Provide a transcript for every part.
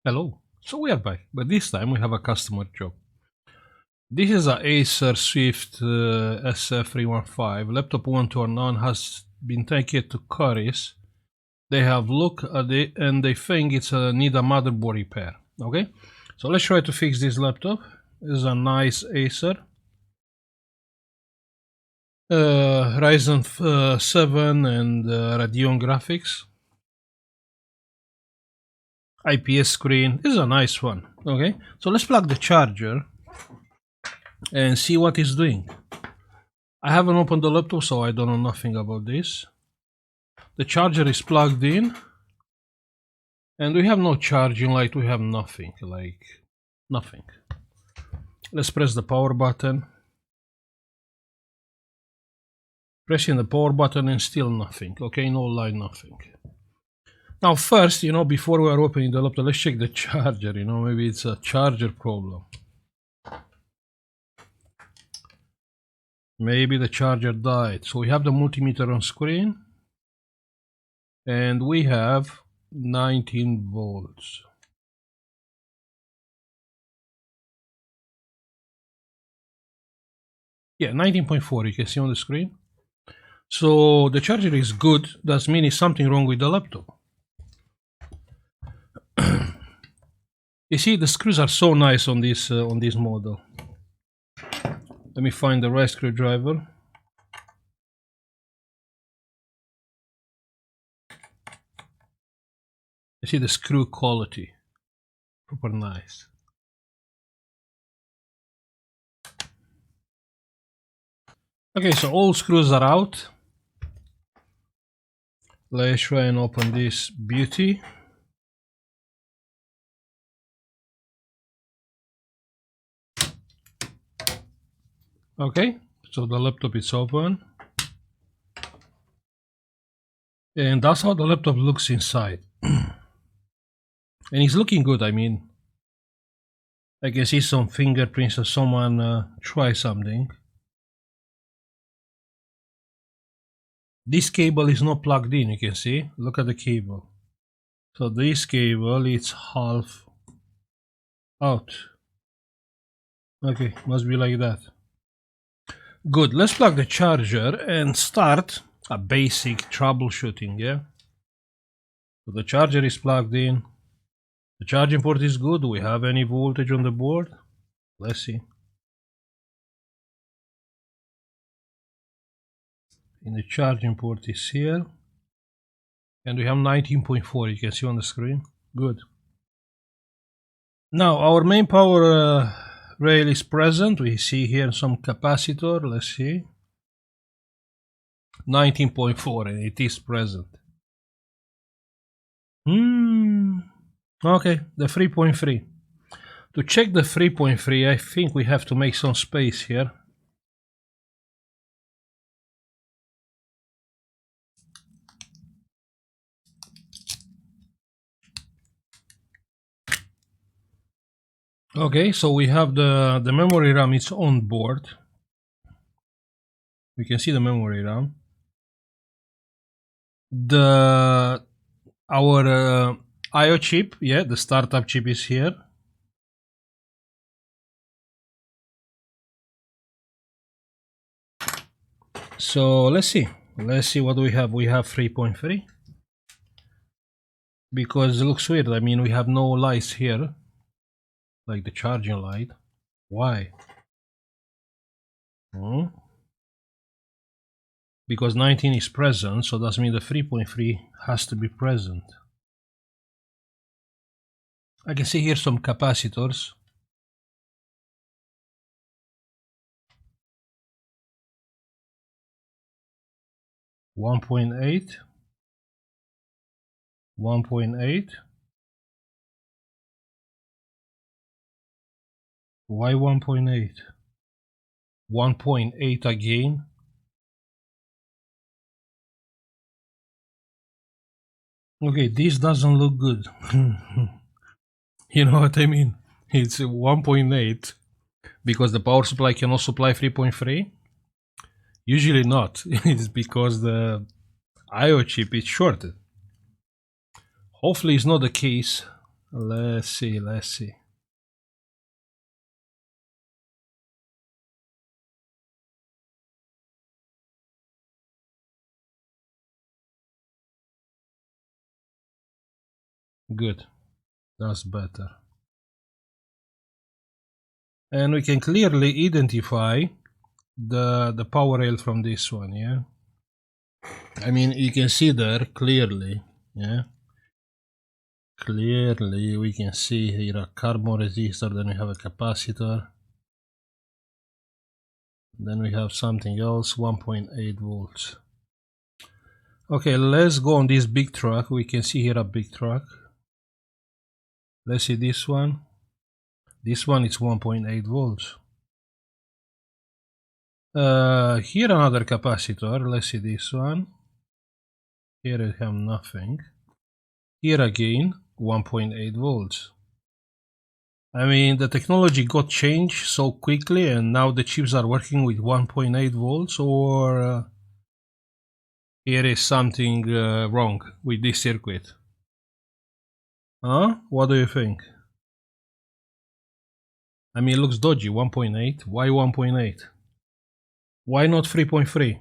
Hello. So we are back, but this time we have a customer job. This is a Acer Swift SF315. Laptop won't turn on, has been taken to Curry's. They have looked at it and they think it's need a motherboard repair. Okay, so let's try to fix this laptop. This is a nice Acer. Ryzen 7 and Radeon graphics. IPS screen. This is a nice one. Okay, so let's plug the charger and see what it's doing. I haven't opened the laptop, so I don't know nothing about this. The charger is plugged in and we have no charging light, we have nothing, like nothing. Let's press the power button. Pressing the power button and still nothing. Okay, no light, nothing. Now first, before we are opening the laptop, let's check the charger, maybe it's a charger problem. Maybe the charger died. So we have the multimeter on screen and we have 19 volts. Yeah, 19.4 you can see on the screen. So the charger is good, that means something wrong with the laptop. You see, the screws are so nice on this model. Let me find the right screwdriver. You see the screw quality, proper nice. Okay, so all screws are out. Let's try and open this beauty. Okay, so the laptop is open. And that's how the laptop looks inside. And it's looking good, I mean. I can see some fingerprints of someone try something. This cable is not plugged in, you can see. Look at the cable. So this cable is half out. Okay, must be like that. Good, let's plug the charger and start a basic troubleshooting, yeah? So the charger is plugged in. The charging port is good. Do we have any voltage on the board? Let's see. And the charging port is here. And we have 19.4, you can see on the screen. Good. Now our main power rail is present. We see here some capacitor. Let's see. 19.4 and it is present. Okay, the 3.3. To check the 3.3, I think we have to make some space here. Okay, so we have the memory RAM, it's on board. We can see the memory RAM. Our IO chip, yeah, the startup chip is here. So let's see what we have. We have 3.3 because it looks weird. I mean, we have no lights here, like the charging light. Why? Because 19 is present, so that means the 3.3 has to be present. I can see here some capacitors. One point eight. Why 1.8? 1.8 again. Okay, this doesn't look good. You know what I mean? It's 1.8 because the power supply cannot supply 3.3. Usually not. It's because the IO chip is shorted. Hopefully it's not the case. Let's see, let's see. Good, that's better. And we can clearly identify the power rail from this one, yeah? I mean, you can see there clearly, yeah? Clearly, we can see here a carbon resistor, then we have a capacitor. Then we have something else, 1.8 volts. Okay, let's go on this big truck. We can see here a big truck. Let's see this one. This one is 1.8 volts. Here another capacitor. Let's see this one. Here we have nothing. Here again, 1.8 volts. I mean, the technology got changed so quickly, and now the chips are working with 1.8 volts, or here is something wrong with this circuit. Huh? What do you think? I mean, it looks dodgy. 1.8. Why 1.8? Why not 3.3?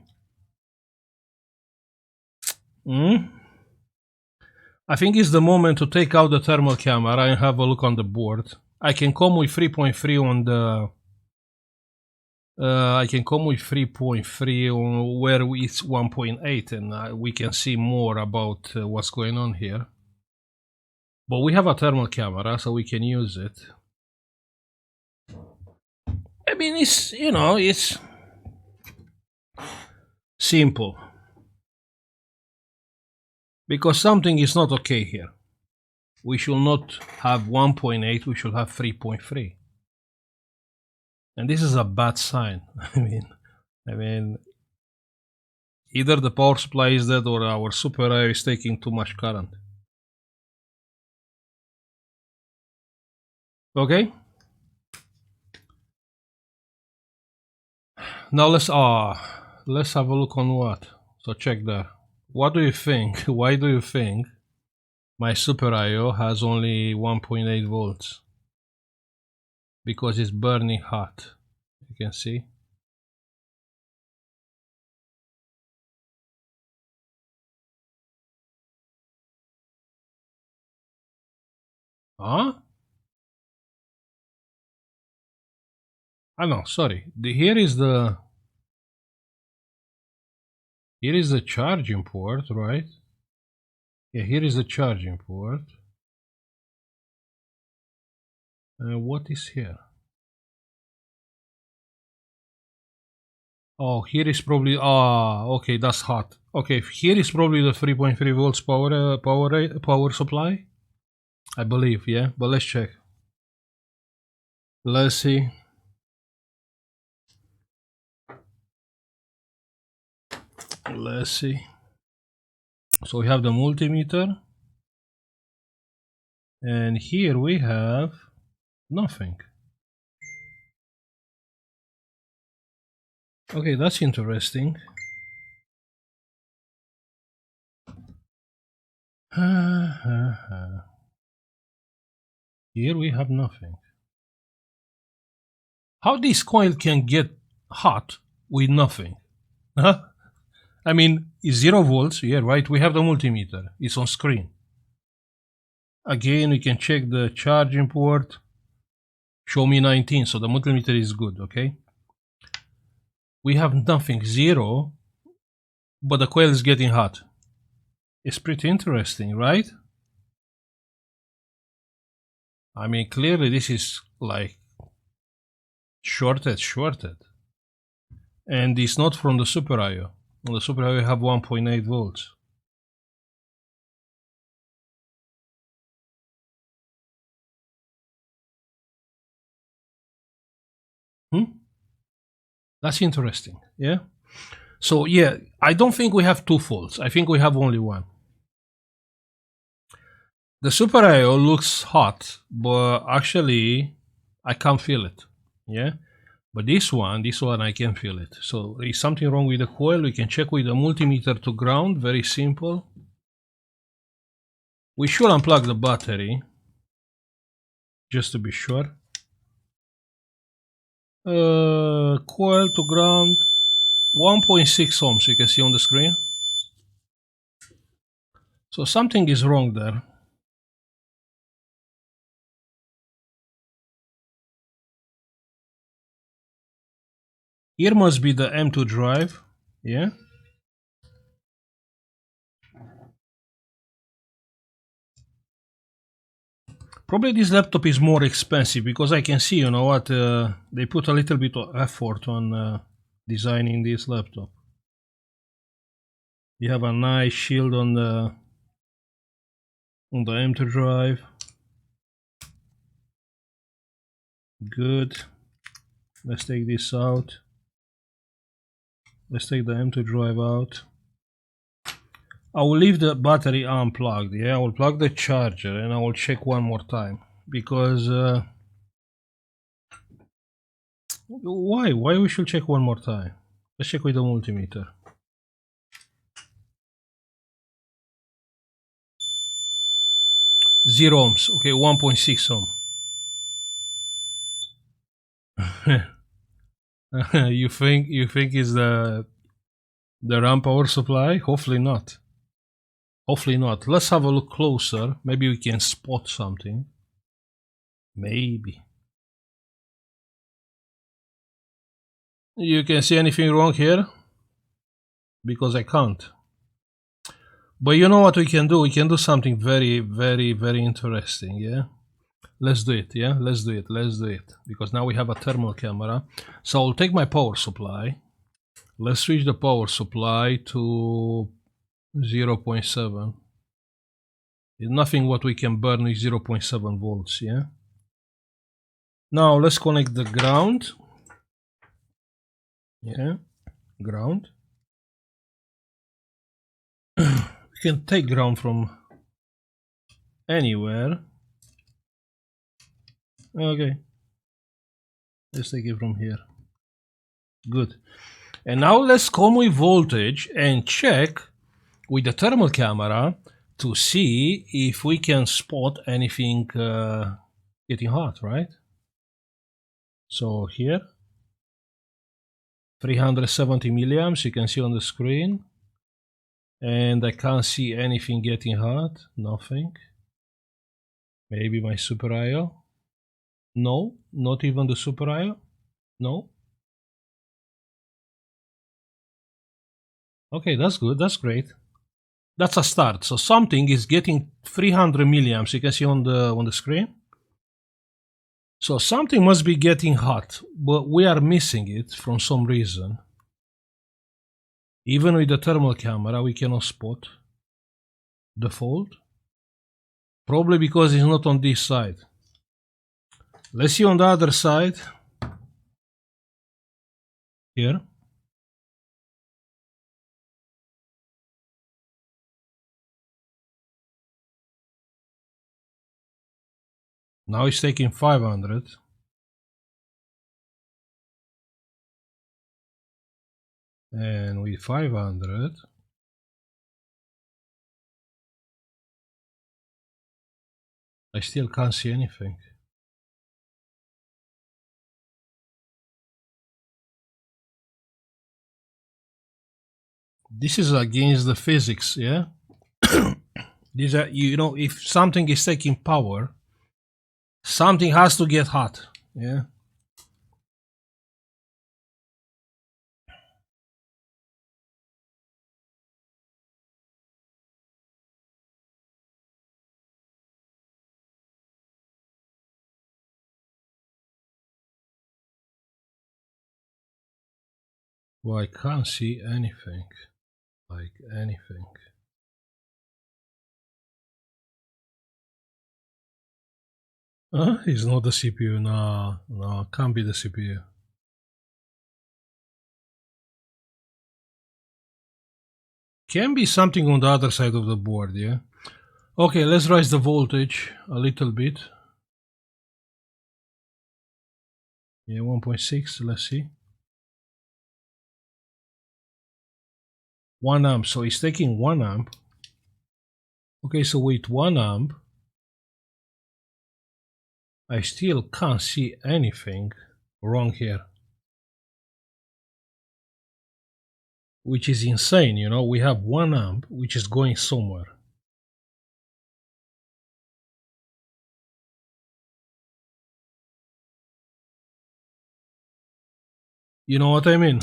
I think it's the moment to take out the thermal camera and have a look on the board. I can come with 3.3 on the... I can come with 3.3 on where it's 1.8, and we can see more about what's going on here. But we have a thermal camera, so we can use it. I mean, it's, you know, it's simple. Because something is not okay here. We should not have 1.8, we should have 3.3. And this is a bad sign. I mean, either the power supply is dead or our super IO is taking too much current. Okay. Now let's have a look on what. So check there. What do you think? Why do you think my super IO has only 1.8 volts? Because it's burning hot. You can see. Huh? Ah no, sorry. Here is the charging port, right? Yeah, here is the charging port. What is here? Oh, here is probably, okay, that's hot. Okay, here is probably the 3.3 volts power supply. I believe, yeah, but let's check. Let's see. Let's see. So we have the multimeter. And here we have nothing. Okay, that's interesting. Here we have nothing. How this coil can get hot with nothing? Huh? I mean, it's 0 volts, yeah, right? We have the multimeter, it's on screen. Again, we can check the charging port. Show me 19, so the multimeter is good, okay? We have nothing, 0, but the coil is getting hot. It's pretty interesting, right? I mean, clearly this is like shorted. And it's not from the Super IO. On the Super IO, you have 1.8 volts. That's interesting, yeah? So, yeah, I don't think we have two faults. I think we have only one. The Super IO looks hot, but actually, I can't feel it, yeah? But this one I can feel it. So there is something wrong with the coil. We can check with the multimeter to ground. Very simple. We should unplug the battery. just to be sure. Coil to ground 1.6 ohms, you can see on the screen. So something is wrong there. Here must be the M2 drive, yeah. Probably this laptop is more expensive because I can see, you know what, they put a little bit of effort on designing this laptop. You have a nice shield on the M2 drive. Good. Let's take this out. Let's take the M2 drive out. I will leave the battery unplugged. Yeah, I will plug the charger and I will check one more time because why we should check one more time? Let's check with the multimeter. Zero ohms. Okay, 1.6 ohm. you think is the RAM power supply? Hopefully not. Hopefully not. Let's have a look closer. Maybe we can spot something. Maybe. You can see anything wrong here? Because I can't. But you know what we can do? We can do something very, very, very interesting, yeah? Let's do it, yeah? Let's do it, let's do it. Because now we have a thermal camera. So I'll take my power supply. Let's switch the power supply to 0.7. Nothing what we can burn with 0.7 volts, yeah? Now let's connect the ground. Yeah, ground. We can take ground from anywhere. Okay. Let's take it from here. Good. And now let's come with voltage and check with the thermal camera to see if we can spot anything getting hot, right? So here, 370 milliamps, you can see on the screen. And I can't see anything getting hot, nothing. Maybe my super IO. No, not even the super IO. No. Okay, that's good, that's great. That's a start. So something is getting 300 milliamps, you can see on the screen. So something must be getting hot, but we are missing it from some reason. Even with the thermal camera, we cannot spot the fault. Probably because it's not on this side. Let's see on the other side. Here. Now it's taking 500. And with 500, I still can't see anything. This is against the physics, yeah? These are, you know, if something is taking power, something has to get hot, yeah? Well, I can't see anything, like anything. It's not the CPU, no, can't be the CPU. Can be something on the other side of the board, yeah? Okay, let's raise the voltage a little bit. Yeah, 1.6, let's see. 1 amp, so it's taking 1 amp. Okay, so with 1 amp, I still can't see anything wrong here. Which is insane, you know, we have 1 amp which is going somewhere. You know what I mean?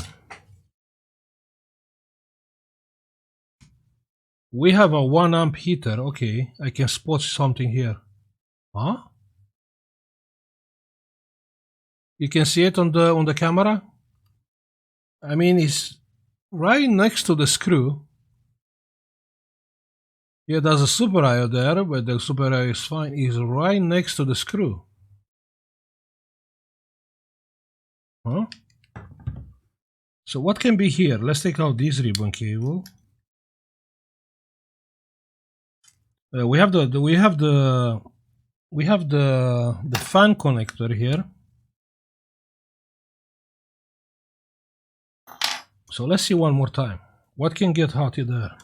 We have a 1 amp heater, okay, I can spot something here. Huh? You can see it on the camera? I mean, it's right next to the screw. Yeah, there's a super IO there, but the super IO is fine. It's right next to the screw. Huh? So what can be here? Let's take out this ribbon cable. We have the fan connector here. So let's see one more time. What can get hot in there?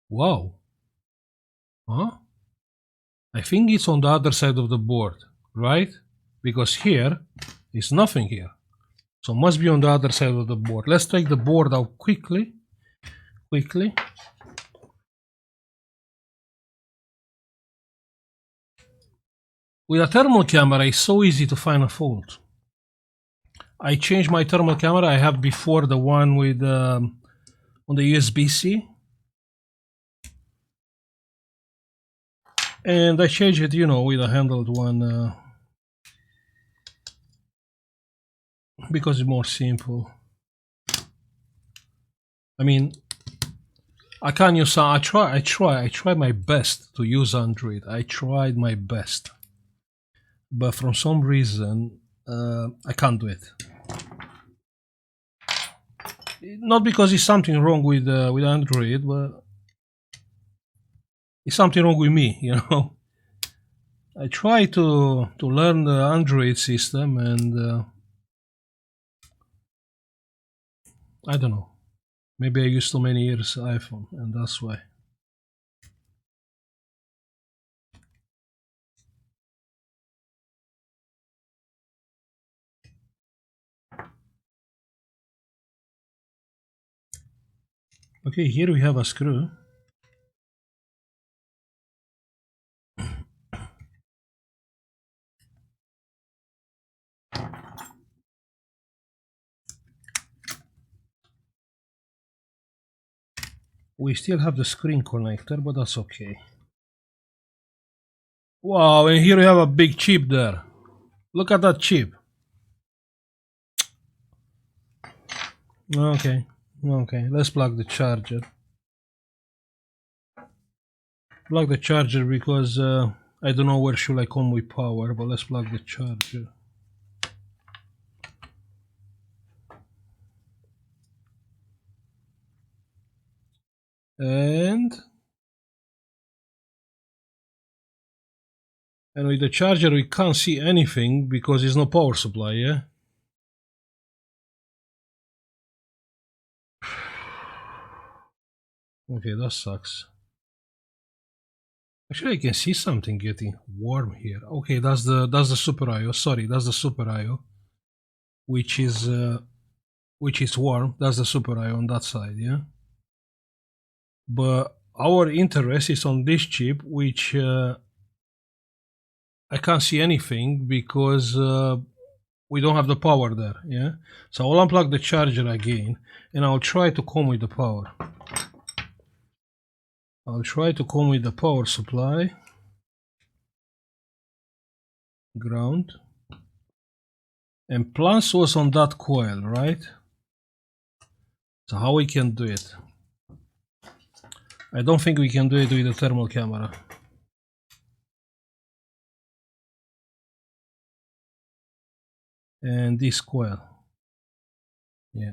Wow. Huh? I think it's on the other side of the board, right? Because here is nothing here. So must be on the other side of the board. Let's take the board out quickly. With a thermal camera, it's so easy to find a fault. I changed my thermal camera. I have before the one with on the USB-C. And I changed it, you know, with a handled one because it's more simple. I mean, I can't use. I try my best to use Android. I tried my best, but for some reason I can't do it. Not because it's something wrong with Android, but it's something wrong with me. You know, I try to learn the Android system, and I don't know. Maybe I used too many years iPhone, and that's why. Okay, here we have a screw. We still have the screen connector, but that's okay. Wow, and here we have a big chip there. Look at that chip. Okay, let's plug the charger. Plug the charger because I don't know where should I come with power, but let's plug the charger. And with the charger we can't see anything because there's no power supply, yeah? Okay, that sucks. Actually, I can see something getting warm here. Okay, that's the Super IO. Sorry, that's the Super IO, which is warm. That's the Super IO on that side, yeah. But our interest is on this chip, which I can't see anything because we don't have the power there, yeah. So I'll unplug the charger again, and I'll try to come with the power. I'll try to come with the power supply. Ground. And plus was on that coil, right? So how we can do it? I don't think we can do it with the thermal camera. And this coil. Yeah.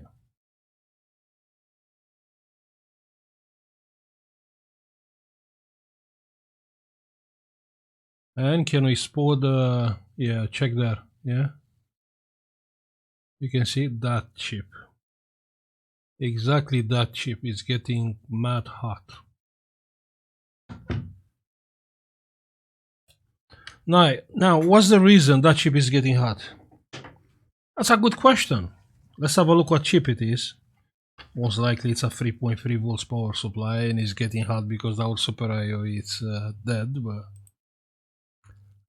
And can we spot the, yeah, check there, yeah? You can see that chip. Exactly, that chip is getting mad hot. Now, what's the reason that chip is getting hot? That's a good question. Let's have a look what chip it is. Most likely it's a 3.3 volts power supply and it's getting hot because our Super IO is dead. But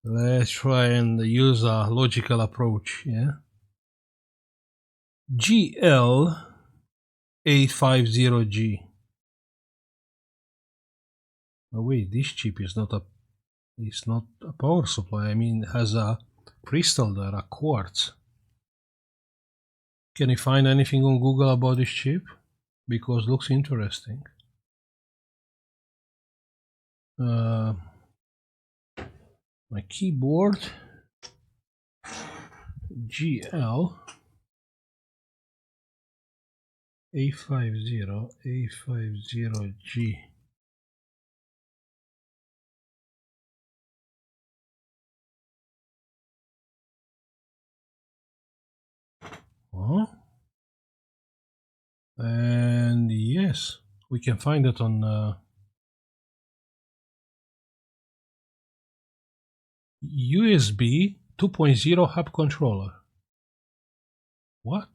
let's try and use a logical approach. Yeah. GL850G. Oh wait, this chip is not a power supply. I mean, it has a crystal there, a quartz. Can you find anything on Google about this chip? Because it looks interesting. My keyboard GL A50G. Huh? And yes, we can find it on USB 2.0 hub controller. What?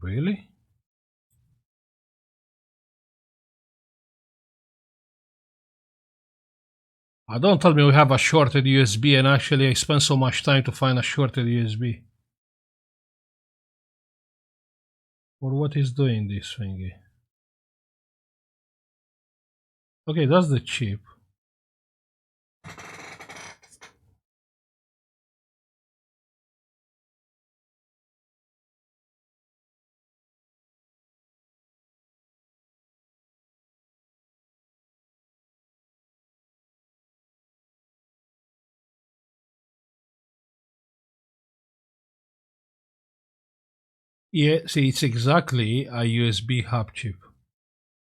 Really? Don't tell me we have a shorted USB and actually I spent so much time to find a shorted USB. Or what is doing this thingy? Okay, that's the chip. Yeah, see, it's exactly a USB hub chip.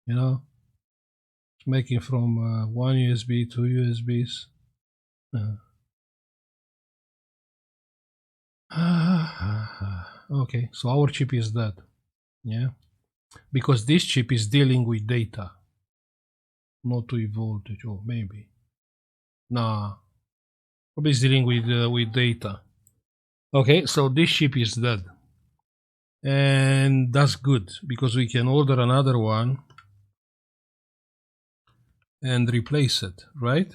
You know, it's making from one USB, two USBs. Okay, so our chip is dead. Yeah, because this chip is dealing with data, not with voltage, or maybe. Nah, probably it's dealing with data. Okay, so this chip is dead. And that's good because we can order another one and replace it, right?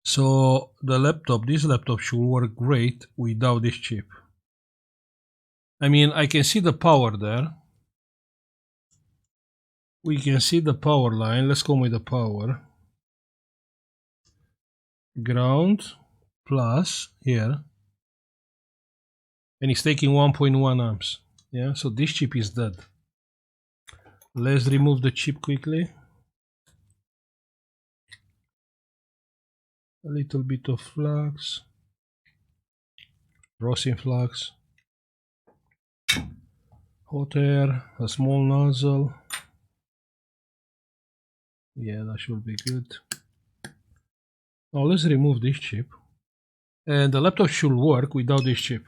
So this laptop should work great without this chip. I mean, I can see the power there. We can see the power line. Let's go with the power. Ground plus here. And it's taking 1.1 amps. Yeah, so this chip is dead. Let's remove the chip quickly. A little bit of flux. Rosin flux. Hot air, a small nozzle. Yeah, that should be good. Now let's remove this chip. And the laptop should work without this chip.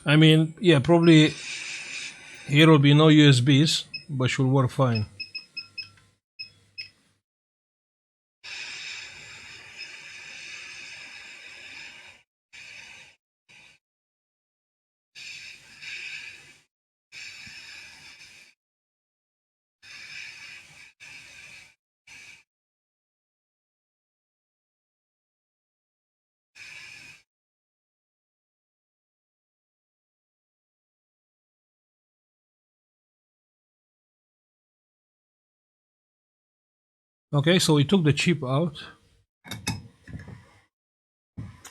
I mean, yeah, probably here will be no USBs, but should work fine. Okay, so we took the chip out.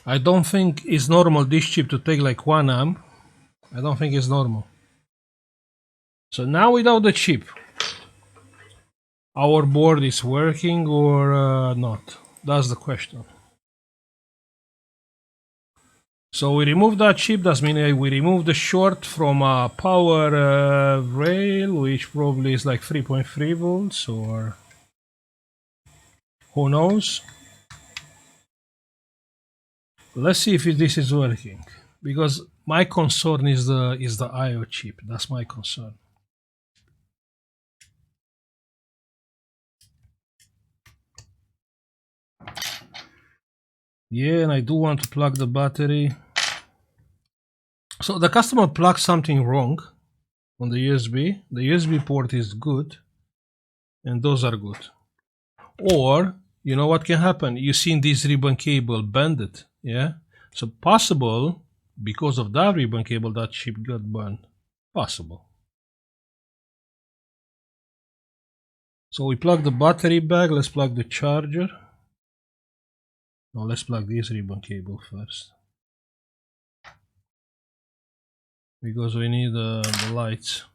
I don't think it's normal this chip to take like 1 amp. I don't think it's normal. So now without the chip, our board is working or not? That's the question. So we remove that chip, that means we remove the short from a power rail, which probably is like 3.3 volts or who knows. Let's see if this is working, because my concern is the I/O chip. That's my concern. Yeah, and I do want to plug the battery. So the customer plugged something wrong on the USB. The USB port is good, and those are good. Or, you know what can happen? You've seen this ribbon cable bended, yeah? So possible, because of that ribbon cable, that chip got burned. Possible. So we plug the battery back. Let's plug the charger. Now let's plug this ribbon cable first, because we need the lights.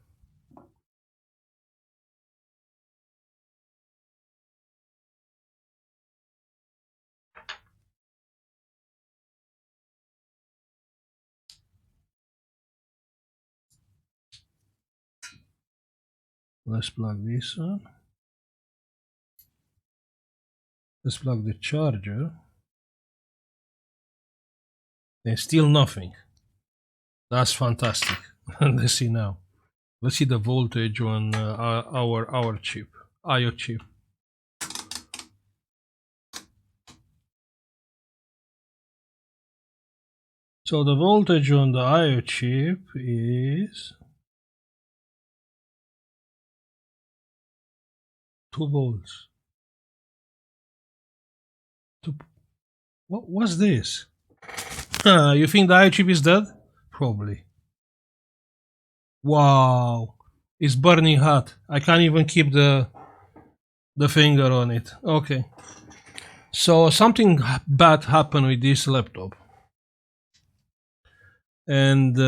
Let's plug this one. Let's plug the charger. And still nothing. That's fantastic. Let's see now. Let's see the voltage on our chip, I/O chip. So the voltage on the I/O chip is 2 volts. What's this? You think the I/O chip is dead? Probably. Wow, it's burning hot. I can't even keep the finger on it. Okay. So something bad happened with this laptop. And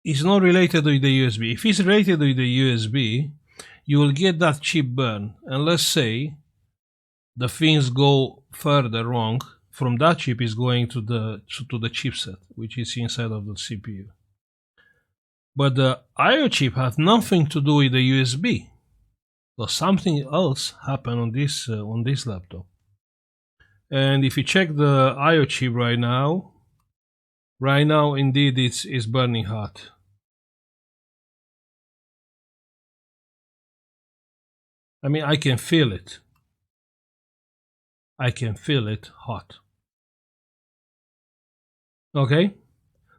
it's not related with the USB. If it's related with the USB, you will get that chip burn. And let's say the things go further wrong, from that chip is going to the chipset, which is inside of the CPU. But the I/O chip has nothing to do with the USB. So something else happened on this laptop. And if you check the I/O chip right now indeed it's burning hot. I mean, I can feel it. I can feel it hot. Okay,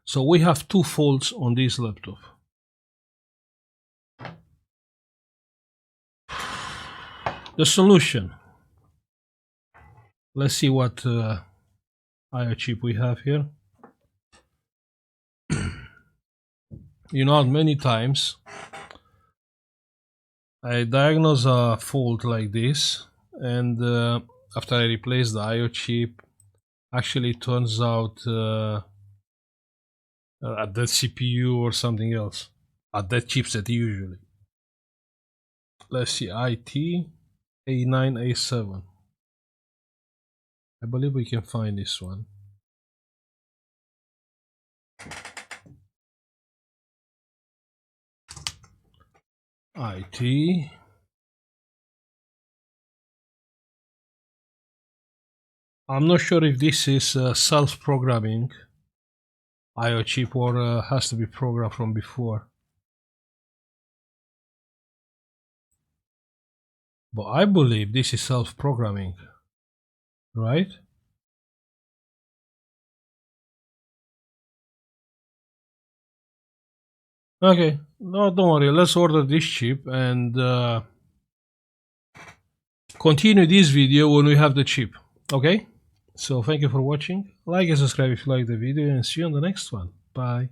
so we have 2 faults on this laptop. The solution. Let's see what I/O chip we have here. You know, many times I diagnose a fault like this, and after I replace the I/O chip, actually it turns out at that CPU or something else, at that chipset usually. Let's see, IT A9 A7. I believe we can find this one. IT. I'm not sure if this is self-programming I/O chip or has to be programmed from before. But I believe this is self-programming, right? Okay, no, don't worry. Let's order this chip and continue this video when we have the chip. Okay? So thank you for watching. Like and subscribe if you like the video, and see you on the next one. Bye.